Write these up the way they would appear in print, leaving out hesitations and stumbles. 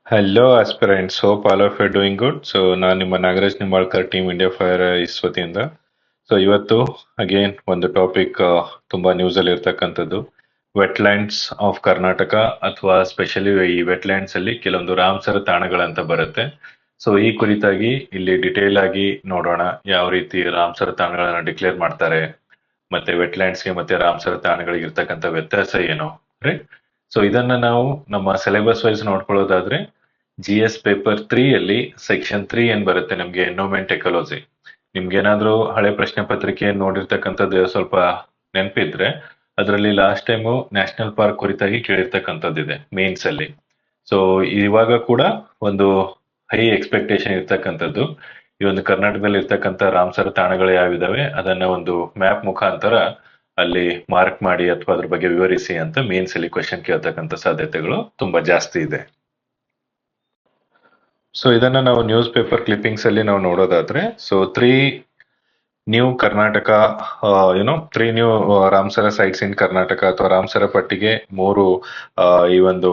Hello aspirants, hope all of you doing good. So ನಾನು ನಿಮ್ಮ Nagaraj Nimbalkar, team India fire is ವತಿಯಿಂದ. So ಇವತ್ತು again ಒಂದು ಟಾಪಿಕ್ ತುಂಬಾ ನ್ಯೂಸ್ ಅಲ್ಲಿ ಇರ್ತಕ್ಕಂಥದ್ದು, ವೆಟ್ಲ್ಯಾಂಡ್ಸ್ ಆಫ್ ಕರ್ನಾಟಕ, ಅಥವಾ ಸ್ಪೆಷಲಿ ಈ ವೆಟ್ಲ್ಯಾಂಡ್ಸ್ ಅಲ್ಲಿ ಕೆಲವೊಂದು ರಾಮಸರ ತಾಣಗಳಂತ ಬರುತ್ತೆ. ಸೊ ಈ ಕುರಿತಾಗಿ ಇಲ್ಲಿ ಡಿಟೇಲ್ ಆಗಿ ನೋಡೋಣ, ಯಾವ ರೀತಿ ರಾಮಸರ ತಾಣಗಳನ್ನ ಡಿಕ್ಲೇರ್ ಮಾಡ್ತಾರೆ, ಮತ್ತೆ ವೆಟ್ಲ್ಯಾಂಡ್ಸ್ಗೆ ಮತ್ತೆ ರಾಮಸರ ತಾಣಗಳಿಗೆ ಇರ್ತಕ್ಕಂಥ ವ್ಯತ್ಯಾಸ ಏನು, ರೈಟ್. ಸೊ ಇದನ್ನ ನಾವು ನಮ್ಮ ಸಿಲೆಬಸ್ ವೈಸ್ ನೋಡ್ಕೊಳ್ಳೋದಾದ್ರೆ, GS ಪೇಪರ್ 3 ಅಲ್ಲಿ ಸೆಕ್ಷನ್ 3 ಏನ್ ಬರುತ್ತೆ ನಮ್ಗೆ, ಎನ್ವೈರನ್ಮೆಂಟ್ ಎಕಾಲಜಿ. ನಿಮ್ಗೆ ಏನಾದ್ರೂ ಹಳೆ ಪ್ರಶ್ನೆ ಪತ್ರಿಕೆ ನೋಡಿರ್ತಕ್ಕಂಥದ್ದು ಸ್ವಲ್ಪ ನೆನಪಿದ್ರೆ, ಅದರಲ್ಲಿ ಲಾಸ್ಟ್ ಟೈಮು ನ್ಯಾಷನಲ್ ಪಾರ್ಕ್ ಕುರಿತಾಗಿ ಕೇಳಿರ್ತಕ್ಕಂಥದ್ದಿದೆ ಮೇನ್ಸ್ ಅಲ್ಲಿ. ಸೊ ಇವಾಗ ಕೂಡ ಒಂದು ಹೈ ಎಕ್ಸ್ಪೆಕ್ಟೇಷನ್ ಇರ್ತಕ್ಕಂಥದ್ದು, ಈ ಒಂದು ಕರ್ನಾಟಕದಲ್ಲಿ ಇರ್ತಕ್ಕಂಥ ರಾಮಸರ ತಾಣಗಳು ಯಾವಿದಾವೆ ಅದನ್ನ ಒಂದು ಮ್ಯಾಪ್ ಮುಖಾಂತರ ಅಲ್ಲಿ ಮಾರ್ಕ್ ಮಾಡಿ ಅಥವಾ ಅದ್ರ ಬಗ್ಗೆ ವಿವರಿಸಿ ಅಂತ ಮೇನ್ಸ್ ಅಲ್ಲಿ ಕ್ವೆಶನ್ ಕೇಳ್ತಕ್ಕಂಥ ಸಾಧ್ಯತೆಗಳು ತುಂಬಾ ಜಾಸ್ತಿ ಇದೆ. ಸೊ ಇದನ್ನ ನಾವು ನ್ಯೂಸ್ ಪೇಪರ್ ಕ್ಲಿಪ್ಪಿಂಗ್ಸ್ ಅಲ್ಲಿ ನಾವು ನೋಡೋದಾದ್ರೆ, so 3 new Karnataka, you know 3 new Ramsar sites in Karnataka, ಅಥವಾ ರಾಮಸರ ಪಟ್ಟಿಗೆ 3 ಈ ಒಂದು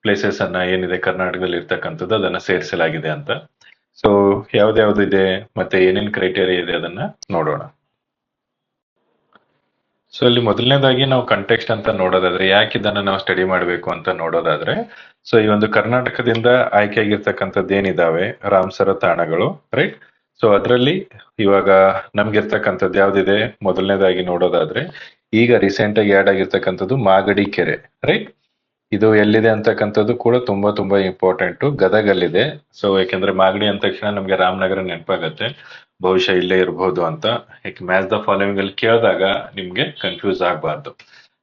ಪ್ಲೇಸಸ್ ಅನ್ನ ಏನಿದೆ ಕರ್ನಾಟಕದಲ್ಲಿ ಇರ್ತಕ್ಕಂಥದ್ದು ಅದನ್ನ ಸೇರಿಸಲಾಗಿದೆ ಅಂತ. ಸೊ ಯಾವ್ದ್ಯಾವ್ದು ಇದೆ ಮತ್ತೆ ಏನೇನ್ ಕ್ರೈಟೇರಿಯಾ ಇದೆ ಅದನ್ನ ನೋಡೋಣ. ಸೊ ಇಲ್ಲಿ ಮೊದಲನೇದಾಗಿ ನಾವು ಕಂಟೆಕ್ಸ್ಟ್ ಅಂತ ನೋಡೋದಾದ್ರೆ, ಯಾಕೆ ಇದನ್ನ ನಾವು ಸ್ಟಡಿ ಮಾಡಬೇಕು ಅಂತ ನೋಡೋದಾದ್ರೆ, ಸೊ ಈ ಒಂದು ಕರ್ನಾಟಕದಿಂದ ಆಯ್ಕೆಯಾಗಿರ್ತಕ್ಕಂಥದ್ದು ಏನಿದಾವೆ ರಾಮಸರ ತಾಣಗಳು, ರೈಟ್. ಸೊ ಅದರಲ್ಲಿ ಇವಾಗ ನಮ್ಗಿರ್ತಕ್ಕಂಥದ್ದು ಯಾವ್ದಿದೆ, ಮೊದಲನೇದಾಗಿ ನೋಡೋದಾದ್ರೆ ಈಗ ರೀಸೆಂಟ್ ಆಗಿ ಆಡ್ ಆಗಿರ್ತಕ್ಕಂಥದ್ದು ಮಾಗಡಿ ಕೆರೆ, ರೈಟ್. ಇದು ಎಲ್ಲಿದೆ ಅಂತಕ್ಕಂಥದ್ದು ಕೂಡ ತುಂಬಾ ತುಂಬಾ ಇಂಪಾರ್ಟೆಂಟ್, ಗದಗಲ್ಲಿದೆ. ಸೊ ಯಾಕೆಂದ್ರೆ ಮಾಗಡಿ ಅಂದ ತಕ್ಷಣ ನಮ್ಗೆ ರಾಮನಗರ ನೆನಪಾಗತ್ತೆ, ಬಹುಶಃ ಇಲ್ಲೇ ಇರಬಹುದು ಅಂತ. ಮ್ಯಾಚ್ ದ ಫಾಲೋವಿಂಗ್ ಅಲ್ಲಿ ಕೇಳಿದಾಗ ನಿಮ್ಗೆ ಕನ್ಫ್ಯೂಸ್ ಆಗಬಾರ್ದು.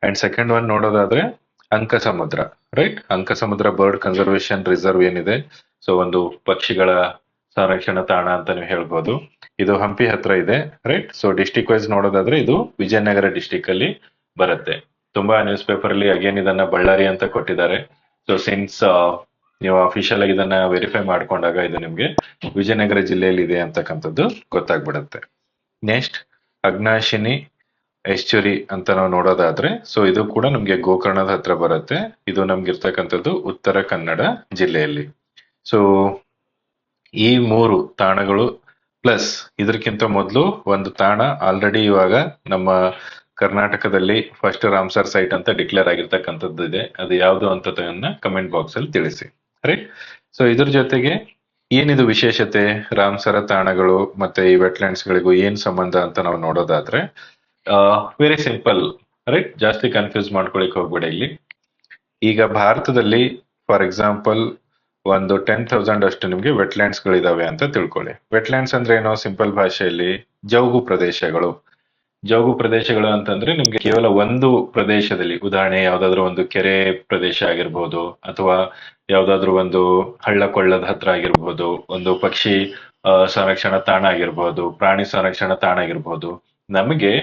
ಅಂಡ್ ಸೆಕೆಂಡ್ ಒನ್ ನೋಡೋದಾದ್ರೆ ಅಂಕಸಮುದ್ರ, ರೈಟ್. ಅಂಕಸಮುದ್ರ ಬರ್ಡ್ ಕನ್ಸರ್ವೇಶನ್ ರಿಸರ್ವ್ ಏನಿದೆ, ಸೊ ಒಂದು ಪಕ್ಷಿಗಳ ಸಂರಕ್ಷಣಾ ತಾಣ ಅಂತ ನೀವು ಹೇಳ್ಬೋದು. ಇದು ಹಂಪಿ ಹತ್ರ ಇದೆ, ರೈಟ್. ಸೊ ಡಿಸ್ಟಿಕ್ ವೈಸ್ ನೋಡೋದಾದ್ರೆ ಇದು ವಿಜಯನಗರ ಡಿಸ್ಟಿಕ್ ಅಲ್ಲಿ ಬರುತ್ತೆ. ತುಂಬಾ ನ್ಯೂಸ್ ಪೇಪರ್ ಅಲ್ಲಿ ಅಗೇನ್ ಇದನ್ನ ಬಳ್ಳಾರಿ ಅಂತ ಕೊಟ್ಟಿದ್ದಾರೆ. ಸೊ ಸಿನ್ಸ್ ನೀವು ಅಫಿಷಿಯಲ್ ಆಗಿ ಇದನ್ನ ವೆರಿಫೈ ಮಾಡ್ಕೊಂಡಾಗ ಇದು ನಿಮ್ಗೆ ವಿಜಯನಗರ ಜಿಲ್ಲೆಯಲ್ಲಿ ಇದೆ ಅಂತಕ್ಕಂಥದ್ದು ಗೊತ್ತಾಗ್ಬಿಡುತ್ತೆ. ನೆಕ್ಸ್ಟ್ ಅಗ್ನಾಶಿನಿ ಎಸ್ಚುರಿ ಅಂತ ನಾವು ನೋಡೋದಾದ್ರೆ, ಸೊ ಇದು ಕೂಡ ನಮ್ಗೆ ಗೋಕರ್ಣದ ಹತ್ರ ಬರುತ್ತೆ. ಇದು ನಮ್ಗೆ ಇರ್ತಕ್ಕಂಥದ್ದು ಉತ್ತರ ಕನ್ನಡ ಜಿಲ್ಲೆಯಲ್ಲಿ. ಸೊ ಈ 3 ತಾಣಗಳು ಪ್ಲಸ್ ಇದಕ್ಕಿಂತ ಮೊದಲು ಒಂದು ತಾಣ ಆಲ್ರೆಡಿ ಇವಾಗ ನಮ್ಮ ಕರ್ನಾಟಕದಲ್ಲಿ ಫಸ್ಟ್ ರಾಮಸರ್ ಸೈಟ್ ಅಂತ ಡಿಕ್ಲೇರ್ ಆಗಿರ್ತಕ್ಕಂಥದ್ದು ಇದೆ. ಅದು ಯಾವುದು ಅಂತದನ್ನ ಕಮೆಂಟ್ ಬಾಕ್ಸ್ ಅಲ್ಲಿ ತಿಳಿಸಿ, ರೈಟ್. ಸೊ ಇದ್ರ ಜೊತೆಗೆ ಏನಿದು ವಿಶೇಷತೆ, ರಾಮಸರ ತಾಣಗಳು ಮತ್ತೆ ಈ ವೆಟ್ಲ್ಯಾಂಡ್ಸ್ ಗಳಿಗೂ ಏನ್ ಸಂಬಂಧ ಅಂತ ನಾವು ನೋಡೋದಾದ್ರೆ, ವೆರಿ ಸಿಂಪಲ್, ರೈಟ್. ಜಾಸ್ತಿ ಕನ್ಫ್ಯೂಸ್ ಮಾಡ್ಕೊಳಿಕ್ ಹೋಗ್ಬೇಡಿ ಇಲ್ಲಿ. ಈಗ ಭಾರತದಲ್ಲಿ ಫಾರ್ ಎಕ್ಸಾಂಪಲ್ ಒಂದು 10,000 ಅಷ್ಟು ನಿಮ್ಗೆ ವೆಟ್ಲ್ಯಾಂಡ್ಸ್ ಗಳಿದಾವೆ ಅಂತ ತಿಳ್ಕೊಳ್ಳಿ. ವೆಟ್ಲ್ಯಾಂಡ್ಸ್ ಅಂದ್ರೆ ಏನೋ ಸಿಂಪಲ್ ಭಾಷೆಯಲ್ಲಿ ಜೌಗು ಪ್ರದೇಶಗಳು. ಜೌಗು ಪ್ರದೇಶಗಳು ಅಂತಂದ್ರೆ ನಿಮ್ಗೆ ಕೇವಲ ಒಂದು ಪ್ರದೇಶದಲ್ಲಿ, ಉದಾಹರಣೆ ಯಾವ್ದಾದ್ರು ಒಂದು ಕೆರೆ ಪ್ರದೇಶ ಆಗಿರ್ಬೋದು, ಅಥವಾ ಯಾವ್ದಾದ್ರು ಒಂದು ಹಳ್ಳ ಕೊಳ್ಳದ ಹತ್ರ ಆಗಿರ್ಬೋದು, ಒಂದು ಪಕ್ಷಿ ಸಂರಕ್ಷಣಾ ತಾಣ ಆಗಿರ್ಬೋದು, ಪ್ರಾಣಿ ಸಂರಕ್ಷಣಾ ತಾಣ ಆಗಿರ್ಬೋದು. ನಮಗೆ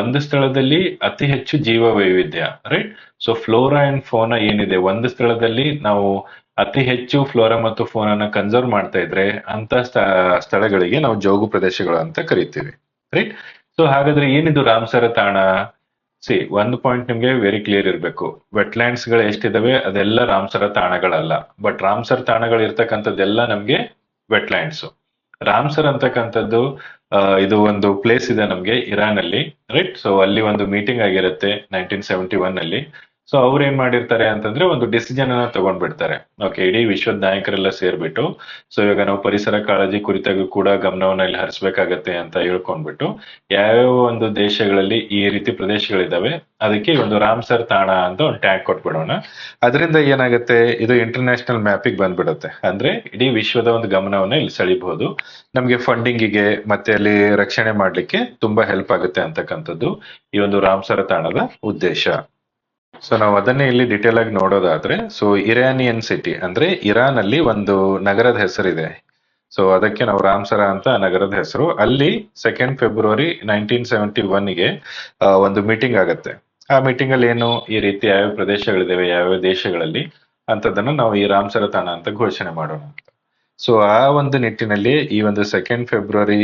ಒಂದು ಸ್ಥಳದಲ್ಲಿ ಅತಿ ಹೆಚ್ಚು ಜೀವ ವೈವಿಧ್ಯ, ರೈಟ್. ಸೊ ಫ್ಲೋರಾ ಅಂಡ್ ಫೋನಾ ಏನಿದೆ, ಒಂದು ಸ್ಥಳದಲ್ಲಿ ನಾವು ಅತಿ ಹೆಚ್ಚು ಫ್ಲೋರಾ ಮತ್ತು ಫೋನನ್ನ ಕನ್ಸರ್ವ್ ಮಾಡ್ತಾ ಇದ್ರೆ ಅಂತ ಸ್ಥಳಗಳಿಗೆ ನಾವು ಜೌಗು ಪ್ರದೇಶಗಳು ಅಂತ ಕರಿತೀವಿ, ರೈಟ್. ಸೊ ಹಾಗಾದ್ರೆ ಏನಿದು ರಾಮಸರ ತಾಣ? ಒಂದು ಪಾಯಿಂಟ್ ನಿಮ್ಗೆ ವೆರಿ ಕ್ಲಿಯರ್ ಇರಬೇಕು, ವೆಟ್ಲ್ಯಾಂಡ್ಸ್ ಗಳು ಎಷ್ಟಿದಾವೆ ಅದೆಲ್ಲ ರಾಮಸರ ತಾಣಗಳಲ್ಲ. ಬಟ್ ರಾಮಸರ ತಾಣಗಳು ಇರ್ತಕ್ಕಂಥದ್ದೆಲ್ಲ ನಮ್ಗೆ ವೆಟ್ಲ್ಯಾಂಡ್ಸ್. ರಾಮಸರ್ ಅಂತಕ್ಕಂಥದ್ದು ಇದು ಒಂದು ಪ್ಲೇಸ್ ಇದೆ ನಮ್ಗೆ ಇರಾನ್ ಅಲ್ಲಿ, ರೈಟ್. ಸೊ ಅಲ್ಲಿ ಒಂದು ಮೀಟಿಂಗ್ ಆಗಿರುತ್ತೆ 1971 ಅಲ್ಲಿ. ಸೊ ಅವ್ರು ಏನ್ ಮಾಡಿರ್ತಾರೆ ಅಂತಂದ್ರೆ ಒಂದು ಡಿಸಿಷನ್ ಅನ್ನ ತಗೊಂಡ್ಬಿಡ್ತಾರೆ. ಓಕೆ, ಇಡೀ ವಿಶ್ವದ ನಾಯಕರೆಲ್ಲ ಸೇರ್ಬಿಟ್ಟು, ಸೊ ಇವಾಗ ನಾವು ಪರಿಸರ ಕಾಳಜಿ ಕುರಿತಾಗಿ ಕೂಡ ಗಮನವನ್ನ ಇಲ್ಲಿ ಹರಿಸ್ಬೇಕಾಗತ್ತೆ ಅಂತ ಹೇಳ್ಕೊಂಡ್ಬಿಟ್ಟು, ಯಾವ್ಯಾವ ಒಂದು ದೇಶಗಳಲ್ಲಿ ಈ ರೀತಿ ಪ್ರದೇಶಗಳಿದಾವೆ ಅದಕ್ಕೆ ಒಂದು ರಾಮಸರ್ ತಾಣ ಅಂತ ಒಂದು ಟ್ಯಾಗ್ ಕೊಟ್ಬಿಡೋಣ. ಅದರಿಂದ ಏನಾಗುತ್ತೆ, ಇದು ಇಂಟರ್ನ್ಯಾಷನಲ್ ಮ್ಯಾಪಿಗೆ ಬಂದ್ಬಿಡುತ್ತೆ. ಅಂದ್ರೆ ಇಡೀ ವಿಶ್ವದ ಒಂದು ಗಮನವನ್ನ ಇಲ್ಲಿ ಸೆಳಿಬಹುದು. ನಮ್ಗೆ ಫಂಡಿಂಗಿಗೆ ಮತ್ತೆ ಅಲ್ಲಿ ರಕ್ಷಣೆ ಮಾಡ್ಲಿಕ್ಕೆ ತುಂಬಾ ಹೆಲ್ಪ್ ಆಗುತ್ತೆ ಅಂತಕ್ಕಂಥದ್ದು ಈ ಒಂದು ರಾಮಸರ ತಾಣದ ಉದ್ದೇಶ. ಸೊ ನಾವು ಅದನ್ನೇ ಇಲ್ಲಿ ಡೀಟೇಲ್ ಆಗಿ ನೋಡೋದಾದ್ರೆ, ಸೊ ಇರಾನಿಯನ್ ಸಿಟಿ ಅಂದ್ರೆ ಇರಾನ್ ಅಲ್ಲಿ ಒಂದು ನಗರದ ಹೆಸರಿದೆ. ಸೊ ಅದಕ್ಕೆ ನಾವು ರಾಮಸರ ಅಂತ ನಗರದ ಹೆಸರು. ಅಲ್ಲಿ 2 ಫೆಬ್ರವರಿ 1971ಗೆ ಒಂದು ಮೀಟಿಂಗ್ ಆಗತ್ತೆ. ಆ ಮೀಟಿಂಗ್ ಅಲ್ಲಿ ಏನು, ಈ ರೀತಿ ಯಾವ್ಯಾವ ಪ್ರದೇಶಗಳಿದಾವೆ ಯಾವ್ಯಾವ ದೇಶಗಳಲ್ಲಿ ಅಂತದನ್ನ ನಾವು ಈ ರಾಮಸರ ತಾಣ ಅಂತ ಘೋಷಣೆ ಮಾಡೋಣ ಅಂತ. ಸೊ ಆ ಒಂದು ನಿಟ್ಟಿನಲ್ಲಿ ಈ ಒಂದು 2 ಫೆಬ್ರವರಿ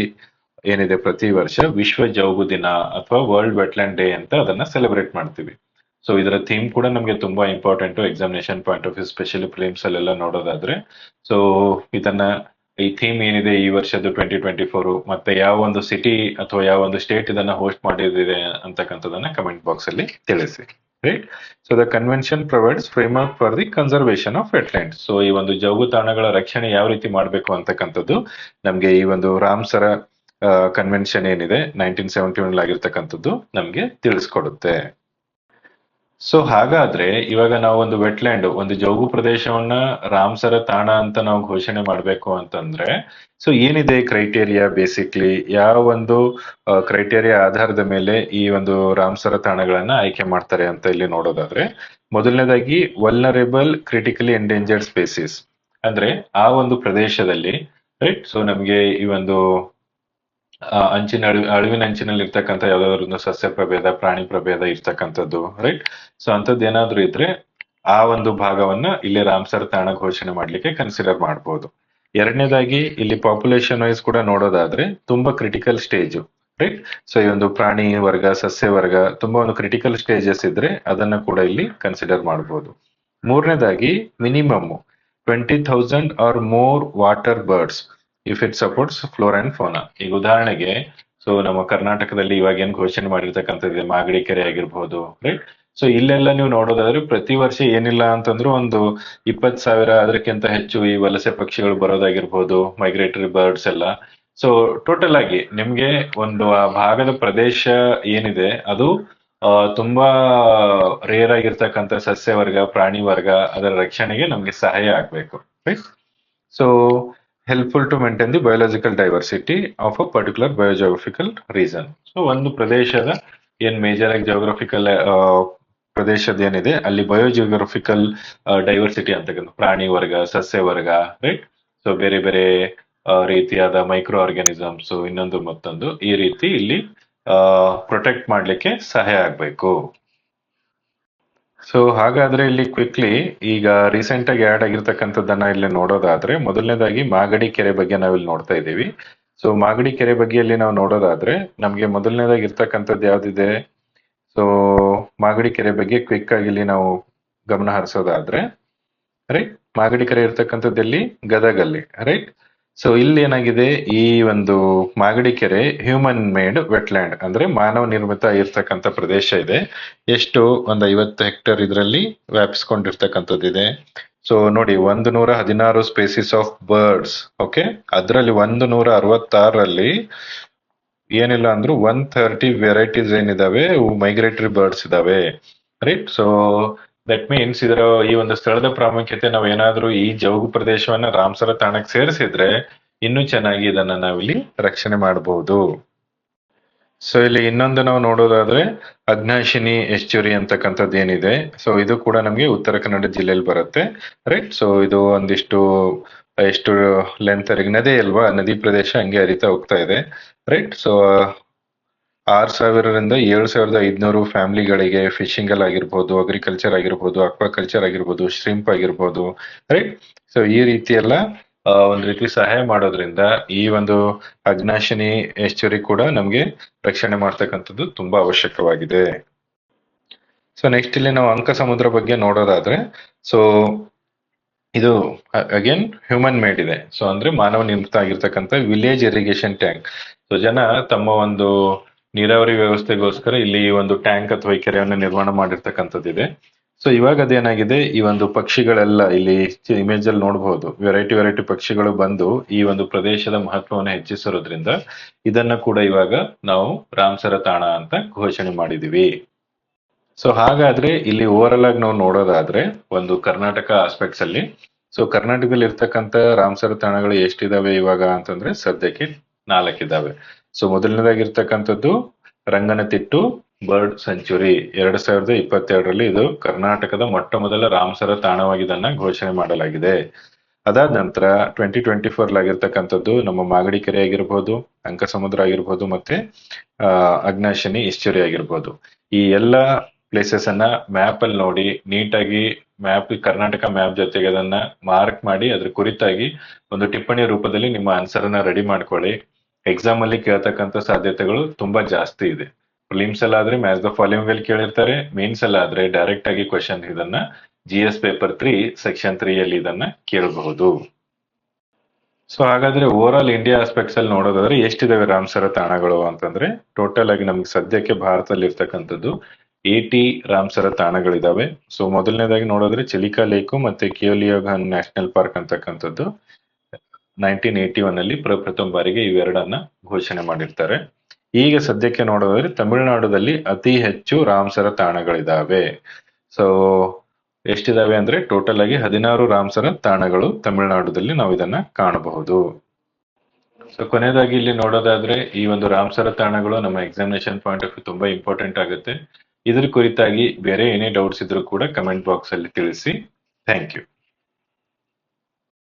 ಏನಿದೆ ಪ್ರತಿ ವರ್ಷ ವಿಶ್ವ ಜೌಗು ದಿನ ಅಥವಾ ವರ್ಲ್ಡ್ ವೆಟ್ಲ್ಯಾಂಡ್ ಡೇ ಅಂತ ಅದನ್ನ ಸೆಲೆಬ್ರೇಟ್ ಮಾಡ್ತೀವಿ. ಸೊ ಇದರ ಥೀಮ್ ಕೂಡ ನಮಗೆ ತುಂಬಾ important examination point of view, specially prelims ಅಲ್ಲೆಲ್ಲ ನೋಡೋದಾದ್ರೆ. ಸೊ ಇದನ್ನ ಈ ಥೀಮ್ ಏನಿದೆ ಈ ವರ್ಷದ್ದು 2024 ಮತ್ತೆ ಯಾವ ಒಂದು ಸಿಟಿ ಅಥವಾ ಯಾವ ಒಂದು ಸ್ಟೇಟ್ ಇದನ್ನ ಹೋಸ್ಟ್ ಮಾಡಿದೆ ಅಂತಕ್ಕಂಥದನ್ನ ಕಮೆಂಟ್ ಬಾಕ್ಸ್ ಅಲ್ಲಿ ತಿಳಿಸಿ. Right. So the convention provides framework for the conservation of wetland. So ಈ ಒಂದು ಜೌಗು ತಾಣಗಳ ರಕ್ಷಣೆ ಯಾವ ರೀತಿ ಮಾಡಬೇಕು ಅಂತಕ್ಕಂಥದ್ದು ನಮ್ಗೆ ಈ ಒಂದು ರಾಮ್ಸರ ಕನ್ವೆನ್ಷನ್ ಏನಿದೆ 1971 ಆಗಿರ್ತಕ್ಕಂಥದ್ದು ನಮ್ಗೆ ತಿಳಿಸ್ಕೊಡುತ್ತೆ. ಸೊ ಹಾಗಾದ್ರೆ ಇವಾಗ ನಾವು ಒಂದು ವೆಟ್ಲ್ಯಾಂಡ್, ಒಂದು ಜೌಗು ಪ್ರದೇಶವನ್ನ ರಾಮ್ಸರ ತಾಣ ಅಂತ ನಾವು ಘೋಷಣೆ ಮಾಡ್ಬೇಕು ಅಂತಂದ್ರೆ, ಸೊ ಏನಿದೆ ಕ್ರೈಟೇರಿಯಾ, ಬೇಸಿಕ್ಲಿ ಯಾವ ಒಂದು ಕ್ರೈಟೇರಿಯಾ ಆಧಾರದ ಮೇಲೆ ಈ ಒಂದು ರಾಮ್ಸರ ತಾಣಗಳನ್ನ ಆಯ್ಕೆ ಮಾಡ್ತಾರೆ ಅಂತ ಇಲ್ಲಿ ನೋಡೋದಾದ್ರೆ, ಮೊದಲನೇದಾಗಿ ವಲ್ನರೇಬಲ್ ಕ್ರಿಟಿಕಲಿ ಎಂಡೇಂಜರ್ಡ್ ಸ್ಪೇಸಿಸ್, ಅಂದ್ರೆ ಆ ಒಂದು ಪ್ರದೇಶದಲ್ಲಿ ರೈಟ್. ಸೊ ನಮ್ಗೆ ಈ ಒಂದು ಅಳಿವಿನಂಚಿನಲ್ಲಿ ಇರ್ತಕ್ಕಂಥ ಯಾವ್ದಾದ್ರು ಒಂದು ಸಸ್ಯ ಪ್ರಭೇದ, ಪ್ರಾಣಿ ಪ್ರಭೇದ ಇರ್ತಕ್ಕಂಥದ್ದು ರೈಟ್. ಸೊ ಅಂತದ್ದು ಏನಾದ್ರೂ ಇದ್ರೆ ಆ ಒಂದು ಭಾಗವನ್ನ ಇಲ್ಲಿ ರಾಮ್ಸರ್ ತಾಣ ಘೋಷಣೆ ಮಾಡ್ಲಿಕ್ಕೆ ಕನ್ಸಿಡರ್ ಮಾಡಬಹುದು. ಎರಡನೇದಾಗಿ ಇಲ್ಲಿ ಪಾಪ್ಯುಲೇಷನ್ ವೈಸ್ ಕೂಡ ನೋಡೋದಾದ್ರೆ ತುಂಬಾ ಕ್ರಿಟಿಕಲ್ ಸ್ಟೇಜ್ ರೈಟ್. ಸೊ ಈ ಒಂದು ಪ್ರಾಣಿ ವರ್ಗ, ಸಸ್ಯ ವರ್ಗ ತುಂಬಾ ಒಂದು ಕ್ರಿಟಿಕಲ್ ಸ್ಟೇಜಸ್ ಇದ್ರೆ ಅದನ್ನ ಕೂಡ ಇಲ್ಲಿ ಕನ್ಸಿಡರ್ ಮಾಡಬಹುದು. ಮೂರನೇದಾಗಿ minimum 20,000 or more water birds if it supports flora and fauna. ಈಗ ಉದಾಹರಣೆಗೆ ಸೊ ನಮ್ಮ ಕರ್ನಾಟಕದಲ್ಲಿ ಇವಾಗ ಏನ್ ಘೋಷಣೆ ಮಾಡಿರ್ತಕ್ಕಂಥದ್ದು ಮಾಗಡಿ ಕೆರೆ ಆಗಿರ್ಬೋದು ರೈಟ್. ಸೊ ಇಲ್ಲೆಲ್ಲ ನೀವು ನೋಡೋದಾದ್ರೆ ಪ್ರತಿ ವರ್ಷ ಏನಿಲ್ಲ ಅಂತಂದ್ರೂ ಒಂದು 20,000 ಅದಕ್ಕಿಂತ ಹೆಚ್ಚು ಈ ವಲಸೆ ಪಕ್ಷಿಗಳು ಬರೋದಾಗಿರ್ಬೋದು, ಮೈಗ್ರೇಟರಿ ಬರ್ಡ್ಸ್ ಎಲ್ಲ. ಸೊ ಟೋಟಲ್ ಆಗಿ ನಿಮ್ಗೆ ಒಂದು ಆ ಭಾಗದ ಪ್ರದೇಶ ಏನಿದೆ ಅದು ತುಂಬಾ ರೇರ್ ಆಗಿರ್ತಕ್ಕಂಥ ಸಸ್ಯ ವರ್ಗ, ಪ್ರಾಣಿ ವರ್ಗ ಅದರ ರಕ್ಷಣೆಗೆ ನಮ್ಗೆ ಸಹಾಯ ಆಗ್ಬೇಕು right. So helpful to maintain the biological diversity of a particular biogeographical reason. So ಒಂದು ಪ್ರದೇಶದ ಏನ್ ಮೇಜರ್ ಆಗಿ ಜಿಯೋಗ್ರಫಿಕಲ್ ಪ್ರದೇಶದ ಏನಿದೆ ಅಲ್ಲಿ ಬಯೋಜಿಯೋಗ್ರಫಿಕಲ್ ಡೈವರ್ಸಿಟಿ ಅಂತಕ್ಕಂಥ ಪ್ರಾಣಿ ವರ್ಗ, ಸಸ್ಯ ವರ್ಗ ರೈಟ್. ಸೊ ಬೇರೆ ಬೇರೆ ರೀತಿಯಾದ ಮೈಕ್ರೋ ಆರ್ಗ್ಯಾನಿಸಮ್ಸ್ ಇನ್ನೊಂದು ಮತ್ತೊಂದು ಈ ರೀತಿ ಇಲ್ಲಿ ಪ್ರೊಟೆಕ್ಟ್ ಮಾಡ್ಲಿಕ್ಕೆ ಸಹಾಯ ಆಗ್ಬೇಕು. ಸೊ ಹಾಗಾದ್ರೆ ಇಲ್ಲಿ ಕ್ವಿಕ್ಲಿ ಈಗ ರೀಸೆಂಟ್ ಆಗಿ ಆಡ್ ಆಗಿರ್ತಕ್ಕಂಥದ್ದನ್ನ ಇಲ್ಲಿ ನೋಡೋದಾದ್ರೆ, ಮೊದಲನೇದಾಗಿ ಮಾಗಡಿ ಕೆರೆ ಬಗ್ಗೆ ನಾವಿಲ್ಲಿ ನೋಡ್ತಾ ಇದ್ದೀವಿ. ಸೊ ಮಾಗಡಿ ಕೆರೆ ಬಗ್ಗೆ ಇಲ್ಲಿ ನಾವು ನೋಡೋದಾದ್ರೆ ನಮ್ಗೆ ಮೊದಲನೇದಾಗಿ ಇರ್ತಕ್ಕಂಥದ್ದು ಯಾವ್ದಿದೆ, ಸೊ ಮಾಗಡಿ ಕೆರೆ ಬಗ್ಗೆ ಕ್ವಿಕ್ ಆಗಿ ಇಲ್ಲಿ ನಾವು ಗಮನ ಹರಿಸೋದಾದ್ರೆ ರೈಟ್, ಮಾಗಡಿ ಕೆರೆ ಇರ್ತಕ್ಕಂಥದ್ದಲ್ಲಿ ಗದಗಲ್ಲಿ ರೈಟ್. ಸೊ ಇಲ್ಲಿ ಏನಾಗಿದೆ, ಈ ಒಂದು ಮಾಗಡಿ ಕೆರೆ ಹ್ಯೂಮನ್ ಮೇಡ್ ವೆಟ್ಲ್ಯಾಂಡ್ ಅಂದ್ರೆ ಮಾನವ ನಿರ್ಮಿತ ಇರ್ತಕ್ಕಂಥ ಪ್ರದೇಶ ಇದೆ. ಎಷ್ಟು ಒಂದು 50 ಹೆಕ್ಟೇರ್ ಇದರಲ್ಲಿ ವ್ಯಾಪಿಸ್ಕೊಂಡಿರ್ತಕ್ಕಂಥದ್ದಿದೆ. ಸೊ ನೋಡಿ 116 ಸ್ಪೇಸಿಸ್ ಆಫ್ ಬರ್ಡ್ಸ್ ಓಕೆ, ಅದರಲ್ಲಿ 166ರಲ್ಲಿ ಏನಿಲ್ಲ ಅಂದ್ರೂ 130 ವೆರೈಟೀಸ್ ಏನಿದಾವೆ ಮೈಗ್ರೇಟರಿ ಬರ್ಡ್ಸ್ ಇದಾವೆ ರೈಟ್. ಸೊ ದಟ್ ಮೀನ್ಸ್ ಇದರ ಈ ಒಂದು ಸ್ಥಳದ ಪ್ರಾಮುಖ್ಯತೆ ನಾವು ಏನಾದ್ರೂ ಈ ಜೌಗು ಪ್ರದೇಶವನ್ನ ರಾಮ್ಸರ ತಾಣಕ್ಕೆ ಸೇರಿಸಿದ್ರೆ ಇನ್ನೂ ಚೆನ್ನಾಗಿ ಇದನ್ನ ನಾವಿಲ್ಲಿ ರಕ್ಷಣೆ ಮಾಡಬಹುದು. ಸೊ ಇಲ್ಲಿ ಇನ್ನೊಂದು ನಾವು ನೋಡೋದಾದ್ರೆ ಅಗ್ನಾಶಿನಿ ಎಸ್ಚುರಿ ಅಂತಕ್ಕಂಥದ್ದು ಏನಿದೆ, ಸೊ ಇದು ಕೂಡ ನಮಗೆ ಉತ್ತರ ಕನ್ನಡ ಜಿಲ್ಲೆಯಲ್ಲಿ ಬರುತ್ತೆ ರೈಟ್. ಸೊ ಇದು ಒಂದಿಷ್ಟು ಎಷ್ಟು ಲೆಂತ್ ನದಿ ಅಲ್ವಾ, ನದಿ ಪ್ರದೇಶ ಹಂಗೆ ಹರಿತಾ ಹೋಗ್ತಾ ಇದೆ ರೈಟ್. ಸೊ 6,000ರಿಂದ 7,500 ಫ್ಯಾಮಿಲಿಗಳಿಗೆ ಫಿಶಿಂಗ್ ಅಲ್ಲಿ ಆಗಿರ್ಬೋದು, ಅಗ್ರಿಕಲ್ಚರ್ ಆಗಿರ್ಬೋದು, ಅಕ್ವಾಕಲ್ಚರ್ ಆಗಿರ್ಬೋದು, ಶ್ರಿಂಪ್ ಆಗಿರ್ಬೋದು ರೈಟ್. ಸೊ ಈ ರೀತಿ ಎಲ್ಲ ಒಂದ್ ರೀತಿ ಸಹಾಯ ಮಾಡೋದ್ರಿಂದ ಈ ಒಂದು ಅಗ್ನಾಶಿನಿ ಎಸ್ಚುರಿ ಕೂಡ ನಮ್ಗೆ ರಕ್ಷಣೆ ಮಾಡ್ತಕ್ಕಂಥದ್ದು ತುಂಬಾ ಅವಶ್ಯಕವಾಗಿದೆ. ಸೊ ನೆಕ್ಸ್ಟ್ ಇಲ್ಲಿ ನಾವು ಅಂಕ ಸಮುದ್ರ ಬಗ್ಗೆ ನೋಡೋದಾದ್ರೆ, ಸೊ ಇದು ಅಗೇನ್ ಹ್ಯೂಮನ್ ಮೇಡ್ ಇದೆ. ಸೊ ಅಂದ್ರೆ ಮಾನವ ನಿರ್ಮಿತ ಆಗಿರ್ತಕ್ಕಂಥ ವಿಲೇಜ್ ಇರಿಗೇಷನ್ ಟ್ಯಾಂಕ್. ಸೊ ಜನ ತಮ್ಮ ಒಂದು ನೀರಾವರಿ ವ್ಯವಸ್ಥೆಗೋಸ್ಕರ ಇಲ್ಲಿ ಒಂದು ಟ್ಯಾಂಕ್ ಅಥವಾ ಈ ಕೆರೆಯನ್ನು ನಿರ್ಮಾಣ ಮಾಡಿರ್ತಕ್ಕಂಥದ್ದಿದೆ. ಸೊ ಇವಾಗ ಅದೇನಾಗಿದೆ, ಈ ಒಂದು ಪಕ್ಷಿಗಳೆಲ್ಲ ಇಲ್ಲಿ ಇಮೇಜ್ ಅಲ್ಲಿ ನೋಡಬಹುದು, ವೆರೈಟಿ ಪಕ್ಷಿಗಳು ಬಂದು ಈ ಒಂದು ಪ್ರದೇಶದ ಮಹತ್ವವನ್ನು ಹೆಚ್ಚಿಸಿರೋದ್ರಿಂದ ಇದನ್ನ ಕೂಡ ಇವಾಗ ನಾವು ರಾಮ್ಸರ ತಾಣ ಅಂತ ಘೋಷಣೆ ಮಾಡಿದೀವಿ. ಸೊ ಹಾಗಾದ್ರೆ ಇಲ್ಲಿ ಓವರ್ ಆಗಿ ನಾವು ನೋಡೋದಾದ್ರೆ ಒಂದು ಕರ್ನಾಟಕ ಆಸ್ಪೆಕ್ಟ್ಸ್ ಅಲ್ಲಿ, ಸೊ ಕರ್ನಾಟಕದಲ್ಲಿ ಇರ್ತಕ್ಕಂಥ ರಾಮ್ಸರ ತಾಣಗಳು ಎಷ್ಟಿದಾವೆ ಇವಾಗ ಅಂತಂದ್ರೆ ಸದ್ಯಕ್ಕೆ 4 ಇದಾವೆ. ಸೊ ಮೊದಲನೇದಾಗಿರ್ತಕ್ಕಂಥದ್ದು ರಂಗನತಿಟ್ಟು ಬರ್ಡ್ ಸೆಂಚುರಿ 2022ರಲ್ಲಿ ಇದು ಕರ್ನಾಟಕದ ಮೊಟ್ಟ ಮೊದಲ ರಾಮ್ಸರ ತಾಣವಾಗಿ ಇದನ್ನ ಘೋಷಣೆ ಮಾಡಲಾಗಿದೆ. ಅದಾದ ನಂತರ 2024 ಆಗಿರ್ತಕ್ಕಂಥದ್ದು ನಮ್ಮ ಮಾಗಡಿ ಕೆರೆ ಆಗಿರ್ಬೋದು, ಅಂಕ ಸಮುದ್ರ ಆಗಿರ್ಬೋದು, ಮತ್ತೆ ಅಗ್ನಾಶಿನಿ ಎಸ್ಚುರಿ ಆಗಿರ್ಬೋದು. ಈ ಎಲ್ಲಾ ಪ್ಲೇಸಸ್ ಅನ್ನ ಮ್ಯಾಪ್ ಅಲ್ಲಿ ನೋಡಿ ನೀಟಾಗಿ ಕರ್ನಾಟಕ ಮ್ಯಾಪ್ ಜೊತೆಗೆ ಅದನ್ನ ಮಾರ್ಕ್ ಮಾಡಿ ಅದ್ರ ಕುರಿತಾಗಿ ಒಂದು ಟಿಪ್ಪಣಿ ರೂಪದಲ್ಲಿ ನಿಮ್ಮ ಆನ್ಸರ್ ಅನ್ನ ರೆಡಿ ಮಾಡ್ಕೊಳ್ಳಿ. ಎಕ್ಸಾಮ್ ಅಲ್ಲಿ ಕೇಳ್ತಕ್ಕಂಥ ಸಾಧ್ಯತೆಗಳು ತುಂಬಾ ಜಾಸ್ತಿ ಇದೆ. ಪ್ರಿಲಿಮ್ಸ್ ಎಲ್ಲ ಆದ್ರೆ ಮ್ಯಾಚ್ ದ ಫಾಲೋಯಿಂಗ್ ವೆಲ್ ಕೇಳಿರ್ತಾರೆ, ಮೇನ್ಸ್ ಎಲ್ಲ ಆದ್ರೆ ಡೈರೆಕ್ಟ್ ಆಗಿ ಕ್ವಶನ್ ಇದನ್ನ GS ಪೇಪರ್ 3 ಸೆಕ್ಷನ್ 3 ಅಲ್ಲಿ ಇದನ್ನ ಕೇಳಬಹುದು. ಸೊ ಹಾಗಾದ್ರೆ ಓವರ್ ಆಲ್ ಇಂಡಿಯಾ ಆಸ್ಪೆಕ್ಟ್ಸ್ ಅಲ್ಲಿ ನೋಡೋದಾದ್ರೆ ಎಷ್ಟಿದಾವೆ ರಾಮ್ಸರ ತಾಣಗಳು ಅಂತಂದ್ರೆ, ಟೋಟಲ್ ಆಗಿ ನಮ್ಗೆ ಸದ್ಯಕ್ಕೆ ಭಾರತದಲ್ಲಿ ಇರ್ತಕ್ಕಂಥದ್ದು 80 ರಾಮ್ಸರ ತಾಣಗಳಿದಾವೆ. ಸೊ ಮೊದಲನೇದಾಗಿ ನೋಡೋದ್ರೆ ಚಿಲಿಕಾ ಲೇಕು ಮತ್ತೆ ಕಿಯೋಲಿಯೋಘನ್ ನ್ಯಾಷನಲ್ ಪಾರ್ಕ್ ಅಂತಕ್ಕಂಥದ್ದು 1981 ಅಲ್ಲಿ ಪ್ರಪ್ರಥಮ ಬಾರಿಗೆ ಇವೆರಡನ್ನ ಘೋಷಣೆ ಮಾಡಿರ್ತಾರೆ. ಈಗ ಸದ್ಯಕ್ಕೆ ನೋಡೋದಾದ್ರೆ ತಮಿಳುನಾಡುದಲ್ಲಿ ಅತಿ ಹೆಚ್ಚು ರಾಮ್ಸರ ತಾಣಗಳಿದಾವೆ. ಸೊ ಎಷ್ಟಿದಾವೆ ಅಂದ್ರೆ ಟೋಟಲ್ ಆಗಿ 16 ರಾಮ್ಸರ ತಾಣಗಳು ತಮಿಳುನಾಡುದಲ್ಲಿ ನಾವು ಇದನ್ನ ಕಾಣಬಹುದು. ಸೊ ಕೊನೆಯದಾಗಿ ಇಲ್ಲಿ ನೋಡೋದಾದ್ರೆ ಈ ಒಂದು ರಾಮ್ಸರ ತಾಣಗಳು ನಮ್ಮ ಎಕ್ಸಾಮಿನೇಷನ್ ಪಾಯಿಂಟ್ ಆಫ್ ವ್ಯೂ ತುಂಬಾ ಇಂಪಾರ್ಟೆಂಟ್ ಆಗುತ್ತೆ. ಇದ್ರ ಕುರಿತಾಗಿ ಬೇರೆ ಏನೇ ಡೌಟ್ಸ್ ಇದ್ರೂ ಕೂಡ ಕಮೆಂಟ್ ಬಾಕ್ಸ್ ಅಲ್ಲಿ ತಿಳಿಸಿ. Thank you.